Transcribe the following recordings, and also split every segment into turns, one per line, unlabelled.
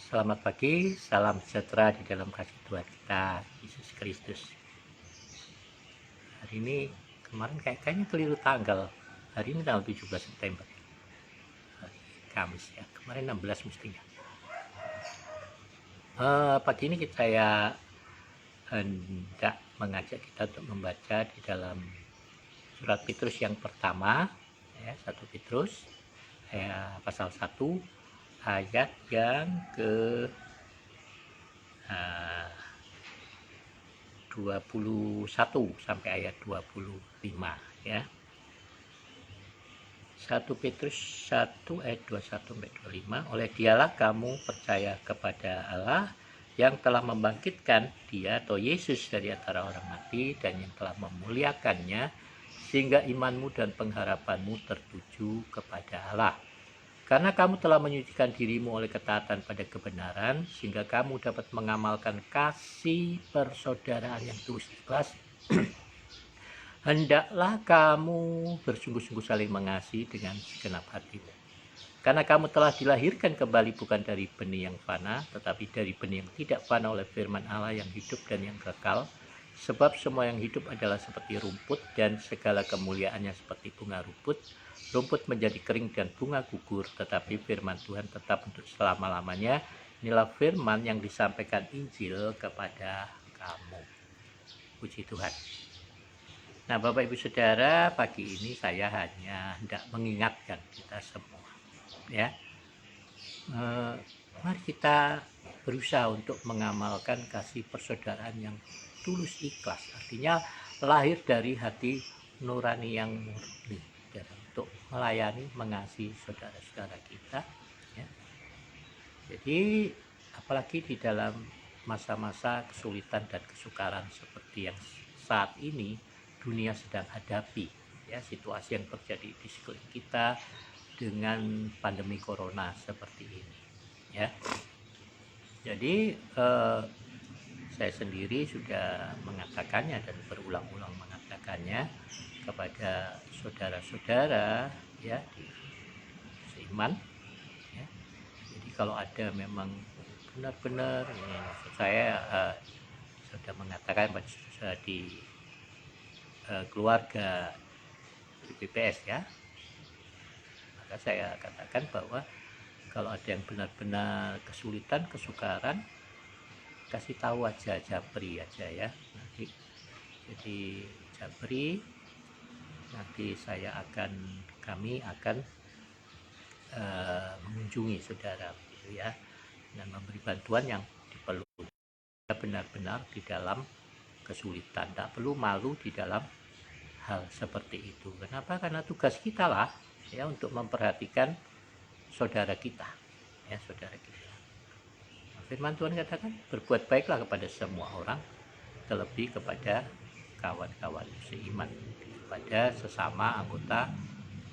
Selamat pagi, salam sejahtera di dalam kasih Tuhan kita, Yesus Kristus. Hari ini, kemarin kayaknya keliru tanggal. Hari ini tanggal 17 September. Hari Kamis ya, kemarin 16 mestinya. Pagi ini saya hendak mengajak kita untuk membaca di dalam surat Petrus yang pertama, ya, 1 Petrus, pasal 1, ayat yang ke 21 sampai ayat 25 ya. 1 Petrus 1 ayat 21 sampai 25. Oleh dialah kamu percaya kepada Allah yang telah membangkitkan dia atau Yesus dari antara orang mati dan yang telah memuliakannya sehingga imanmu dan pengharapanmu tertuju kepada Allah. Karena kamu telah menyucikan dirimu oleh ketaatan pada kebenaran, sehingga kamu dapat mengamalkan kasih persaudaraan yang tulus ikhlas. Hendaklah kamu bersungguh-sungguh saling mengasihi dengan segenap hatimu. Karena kamu telah dilahirkan kembali bukan dari benih yang fana, tetapi dari benih yang tidak fana oleh firman Allah yang hidup dan yang kekal. Sebab semua yang hidup adalah seperti rumput, dan segala kemuliaannya seperti bunga rumput. Rumput menjadi kering dan bunga gugur, tetapi firman Tuhan tetap untuk selama-lamanya. Inilah firman yang disampaikan Injil kepada kamu. Puji Tuhan. Nah, Bapak Ibu Saudara, pagi ini saya hanya hendak mengingatkan kita semua, ya. Mari kita berusaha untuk mengamalkan kasih persaudaraan yang tulus ikhlas. Artinya lahir dari hati nurani yang murni, untuk melayani, mengasihi saudara-saudara kita, ya. Jadi apalagi di dalam masa-masa kesulitan dan kesukaran seperti yang saat ini dunia sedang hadapi, ya, situasi yang terjadi di sekeliling kita dengan pandemi corona seperti ini, ya. Jadi saya sendiri sudah mengatakannya dan berulang-ulang mengatakannya kepada saudara-saudara, ya, seiman, ya. Jadi kalau ada memang benar-benar, saya sudah mengatakan di keluarga di PPS, ya, maka saya katakan bahwa kalau ada yang benar-benar kesulitan, kesukaran, kasih tahu aja, japri aja, ya. Jadi japri, nanti kami akan mengunjungi saudara, gitu ya, dan memberi bantuan yang diperlukan. Benar-benar di dalam kesulitan, tidak perlu malu di dalam hal seperti itu. Kenapa? Karena tugas kita lah, ya, untuk memperhatikan saudara kita, ya, saudara kita. Firman Tuhan katakan, berbuat baiklah kepada semua orang, terlebih kepada kawan-kawan seiman, kepada sesama anggota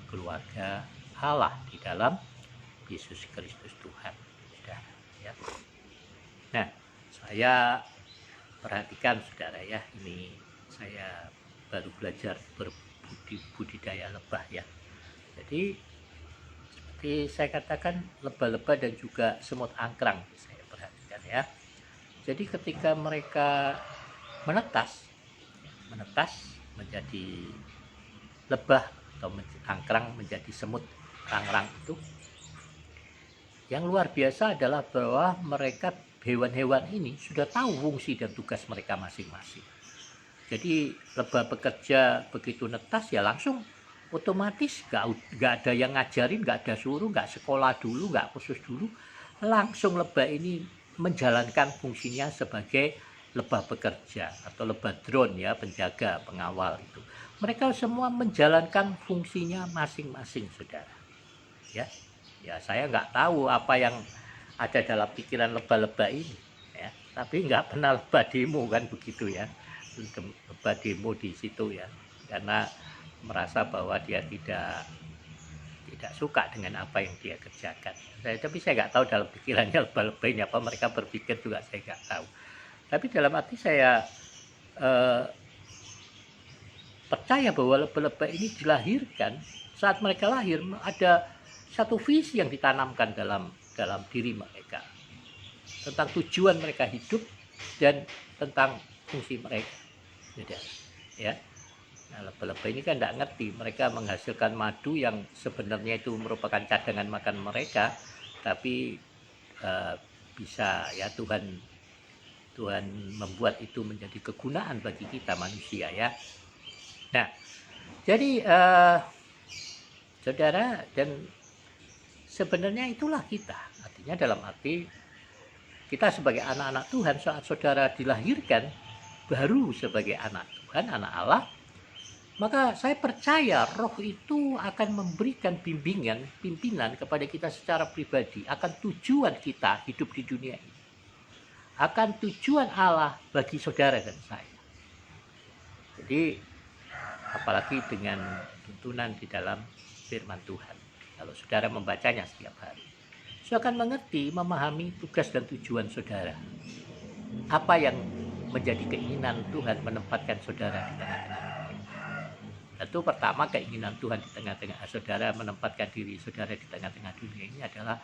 keluarga Allah di dalam Yesus Kristus Tuhan. Ya. Nah, saya perhatikan saudara, ya, ini saya baru belajar berbudidaya lebah, ya. Jadi seperti saya katakan, lebah-lebah dan juga semut angkrang saya perhatikan, ya. Jadi ketika mereka menetas menjadi lebah atau angkrang menjadi semut angkrang itu, yang luar biasa adalah bahwa mereka, hewan-hewan ini, sudah tahu fungsi dan tugas mereka masing-masing. Jadi lebah bekerja begitu netas, ya langsung otomatis nggak ada yang ngajarin, nggak ada suruh, nggak sekolah dulu, nggak khusus dulu, langsung lebah ini menjalankan fungsinya sebagai lebah bekerja atau lebah drone, ya, penjaga, pengawal itu. Mereka semua menjalankan fungsinya masing-masing, saudara, ya. Ya, saya nggak tahu apa yang ada dalam pikiran lebah-lebah ini, ya, tapi nggak pernah lebah demo, kan begitu, ya. Lebah demo di situ, ya, karena merasa bahwa dia tidak suka dengan apa yang dia kerjakan. Tapi saya nggak tahu dalam pikirannya lebah-lebah ini apa mereka berpikir, juga saya nggak tahu. Tapi dalam arti saya percaya bahwa lebah-lebah ini dilahirkan, saat mereka lahir ada satu visi yang ditanamkan dalam diri mereka. tentang tujuan mereka hidup, dan tentang fungsi mereka. Sudah, ya. Nah, lebah-lebah ini kan tidak ngerti, mereka menghasilkan madu yang sebenarnya itu merupakan cadangan makan mereka, tapi bisa ya Tuhan membuat itu menjadi kegunaan bagi kita manusia, ya. Nah, jadi saudara, dan sebenarnya itulah kita. Artinya dalam arti kita sebagai anak-anak Tuhan, saat saudara dilahirkan baru sebagai anak Tuhan, anak Allah, maka saya percaya roh itu akan memberikan pimpinan kepada kita secara pribadi akan tujuan kita hidup di dunia ini, akan tujuan Allah bagi saudara dan saya. Jadi apalagi dengan tuntunan di dalam firman Tuhan, kalau saudara membacanya setiap hari, saudara akan mengerti, memahami tugas dan tujuan saudara, apa yang menjadi keinginan Tuhan menempatkan saudara di tengah-tengah. Tentu pertama, keinginan Tuhan di tengah-tengah saudara, menempatkan diri saudara di tengah-tengah dunia ini adalah,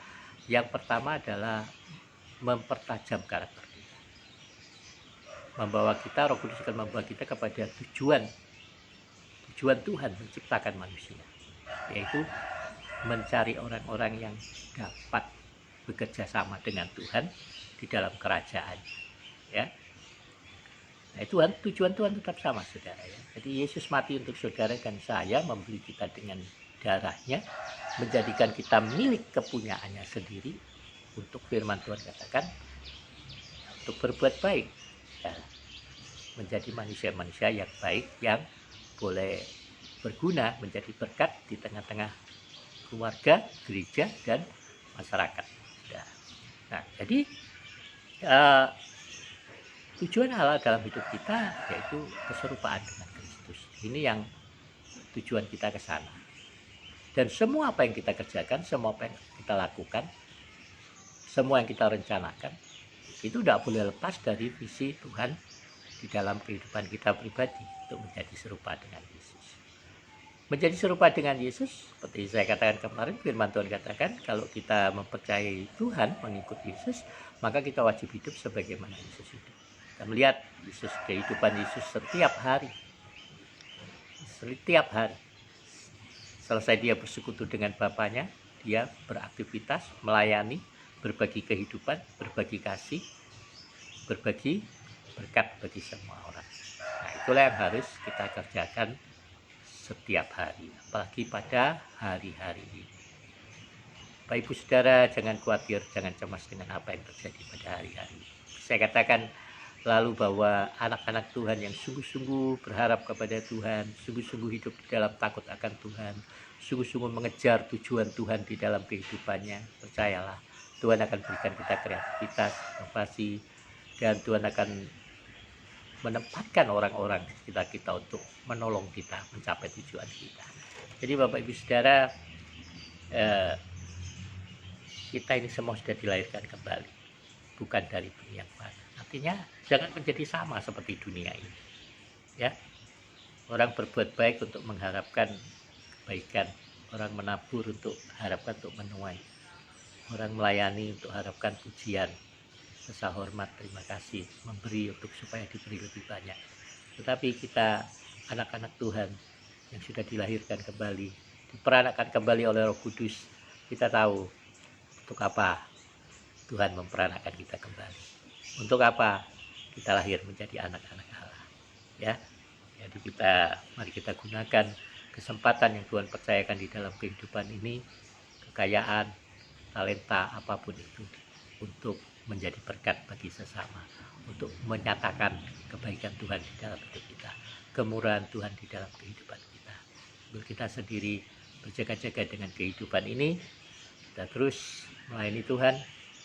yang pertama adalah mempertajam karakter kita, membawa kita, Roh Kudus akan membawa kita kepada tujuan Tuhan menciptakan manusia, yaitu mencari orang-orang yang dapat bekerja sama dengan Tuhan di dalam kerajaan, ya. Nah, tujuan Tuhan tetap sama, saudara, ya. Jadi Yesus mati untuk saudara dan saya, membeli kita dengan darahnya, menjadikan kita milik kepunyaannya sendiri, untuk firman Tuhan katakan, untuk berbuat baik, ya, menjadi manusia-manusia yang baik, yang boleh berguna, menjadi berkat di tengah-tengah keluarga, gereja, dan masyarakat. Nah, jadi tujuan Allah dalam hidup kita yaitu keserupaan dengan Kristus. Ini yang tujuan kita ke sana. Dan semua apa yang kita kerjakan, semua apa yang kita lakukan, semua yang kita rencanakan, itu tidak boleh lepas dari visi Tuhan di dalam kehidupan kita pribadi, untuk menjadi serupa dengan Yesus. Menjadi serupa dengan Yesus, seperti saya katakan kemarin, firman Tuhan katakan, kalau kita mempercayai Tuhan, mengikut Yesus, maka kita wajib hidup sebagaimana Yesus hidup. Kita melihat Yesus, kehidupan Yesus setiap hari. Selesai dia bersekutu dengan Bapanya, dia beraktivitas, melayani, berbagi kehidupan, berbagi kasih, berbagi berkat bagi semua orang. Nah, itulah yang harus kita kerjakan setiap hari, apalagi pada hari-hari ini. Bapak Ibu Saudara, jangan khawatir, jangan cemas dengan apa yang terjadi pada hari-hari ini. Saya katakan lalu bahwa anak-anak Tuhan yang sungguh-sungguh berharap kepada Tuhan, sungguh-sungguh hidup di dalam takut akan Tuhan, sungguh-sungguh mengejar tujuan Tuhan di dalam kehidupannya, percayalah, Tuhan akan berikan kita kreativitas, inovasi, dan Tuhan akan menempatkan orang-orang di sekitar kita untuk menolong kita mencapai tujuan kita. Jadi Bapak Ibu Saudara, kita ini semua sudah dilahirkan kembali, bukan dari dunia yang baru. Artinya jangan menjadi sama seperti dunia ini, ya. Orang berbuat baik untuk mengharapkan kebaikan, orang menabur untuk harapkan untuk menuai, orang melayani untuk harapkan pujian, rasa hormat, terima kasih, memberi untuk supaya diberi lebih banyak. Tetapi kita anak-anak Tuhan yang sudah dilahirkan kembali, diperanakkan kembali oleh Roh Kudus, kita tahu untuk apa Tuhan memperanakkan kita kembali. Untuk apa kita lahir menjadi anak-anak Allah, ya. Jadi mari kita gunakan kesempatan yang Tuhan percayakan di dalam kehidupan ini, kekayaan, talenta, apapun itu, untuk menjadi berkat bagi sesama, untuk menyatakan kebaikan Tuhan di dalam hidup kita, kemurahan Tuhan di dalam kehidupan kita. Untuk kita sendiri berjaga-jaga dengan kehidupan ini, kita terus melayani Tuhan,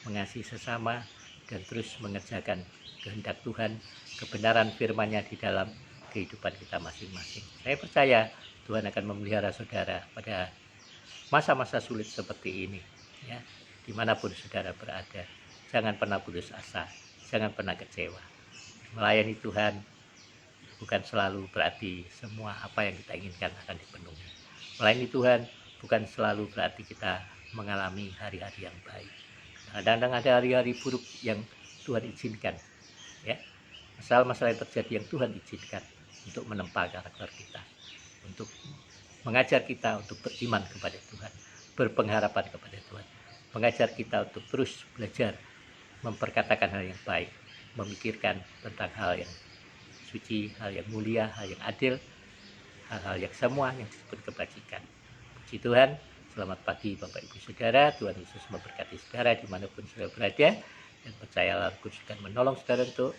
mengasihi sesama, dan terus mengerjakan kehendak Tuhan, kebenaran firman-Nya di dalam kehidupan kita masing-masing. Saya percaya Tuhan akan memelihara saudara pada masa-masa sulit seperti ini, ya. Dimanapun saudara berada, jangan pernah putus asa, jangan pernah kecewa. Melayani Tuhan bukan selalu berarti semua apa yang kita inginkan akan dipenuhi. Melayani Tuhan bukan selalu berarti kita mengalami hari-hari yang baik. Kadang-kadang ada hari-hari buruk yang Tuhan izinkan, ya. Masalah-masalah yang terjadi yang Tuhan izinkan untuk menempa karakter kita, untuk mengajar kita untuk beriman kepada Tuhan, berpengharapan kepada Tuhan, mengajar kita untuk terus belajar memperkatakan hal yang baik, memikirkan tentang hal yang suci, hal yang mulia, hal yang adil, hal-hal yang semua yang disebut kebajikan. Puji Tuhan, selamat pagi Bapak Ibu Saudara, Tuhan Yesus memberkati saudara dimanapun saudara berada, dan percayalah Kudus akan menolong saudara untuk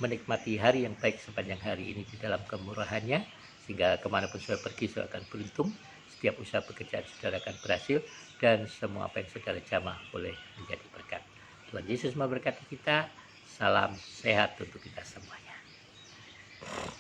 menikmati hari yang baik sepanjang hari ini di dalam kemurahannya, sehingga kemanapun saudara pergi saudara akan beruntung, setiap usaha pekerjaan saudara akan berhasil, dan semua apa yang saudara jamah boleh menjadi berkat. Tuhan Yesus memberkati kita. Salam sehat untuk kita semua.